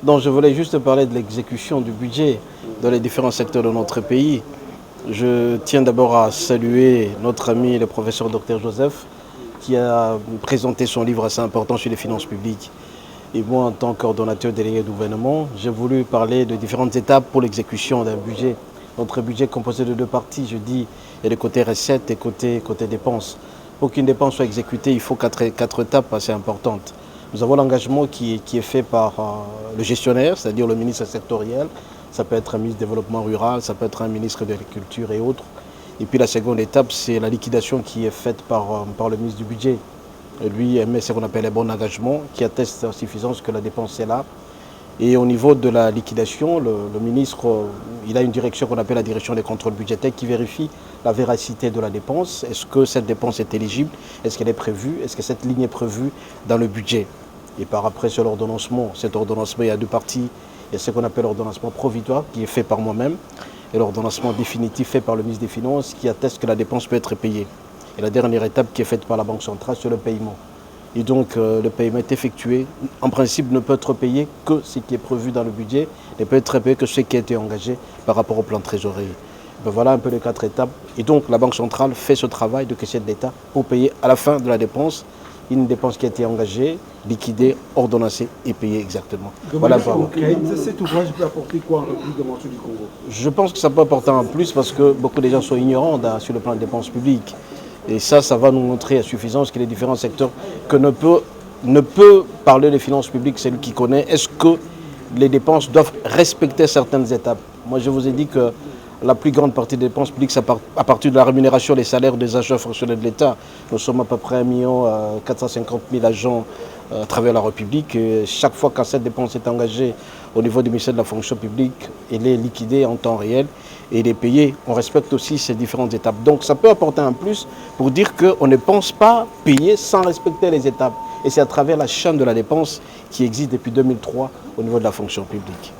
Donc je voulais juste parler de l'exécution du budget dans les différents secteurs de notre pays. Je tiens d'abord à saluer notre ami le professeur Dr Joseph qui a présenté son livre assez important sur les finances publiques. Et moi, en tant que coordonnateur délégué du gouvernement, j'ai voulu parler de différentes étapes pour l'exécution d'un budget. Notre budget est composé de deux parties, je dis, il y a le côté recettes et côté dépenses. Pour qu'une dépense soit exécutée, il faut quatre étapes assez importantes. Nous avons l'engagement qui est fait par le gestionnaire, c'est-à-dire le ministre sectoriel. Ça peut être un ministre du développement rural, ça peut être un ministre de l'agriculture et autres. Et puis la seconde étape, c'est la liquidation qui est faite par le ministre du budget. Et lui émet ce qu'on appelle un bon engagement qui atteste en suffisance que la dépense est là. Et au niveau de la liquidation, le ministre, il a une direction qu'on appelle la direction des contrôles budgétaires qui vérifie la véracité de la dépense. Est-ce que cette dépense est éligible? Est-ce qu'elle est prévue? Est-ce que cette ligne est prévue dans le budget? Et par après, sur l'ordonnancement, cet ordonnancement, il y a deux parties. Il y a ce qu'on appelle l'ordonnancement provisoire qui est fait par moi-même et l'ordonnancement définitif fait par le ministre des Finances qui atteste que la dépense peut être payée. Et la dernière étape qui est faite par la Banque centrale sur le paiement. Et donc le paiement est effectué. En principe, ne peut être payé que ce qui est prévu dans le budget, ne peut être payé que ce qui a été engagé par rapport au plan de trésorerie. Ben voilà un peu les quatre étapes. Et donc la Banque centrale fait ce travail de caissier de l'État pour payer à la fin de la dépense une dépense qui a été engagée, liquidée, ordonnancée et payée exactement. Voilà. Cet ouvrage peut apporter quoi en République démocratique du Congo? Je pense que ça peut apporter en plus parce que beaucoup de gens sont ignorants sur le plan de dépenses publiques. Et ça va nous montrer à suffisance que les différents secteurs que ne peut parler des finances publiques, celui qui connaît, est-ce que les dépenses doivent respecter certaines étapes. Moi, je vous ai dit que la plus grande partie des dépenses publiques, c'est à partir de la rémunération des salaires des agents fonctionnaires de l'État. Nous sommes à peu près 1 450 000 agents à travers la République. Et chaque fois que cette dépense est engagée au niveau du ministère de la fonction publique, elle est liquidée en temps réel et elle est payée. On respecte aussi ces différentes étapes. Donc ça peut apporter un plus pour dire qu'on ne pense pas payer sans respecter les étapes. Et c'est à travers la chaîne de la dépense qui existe depuis 2003 au niveau de la fonction publique.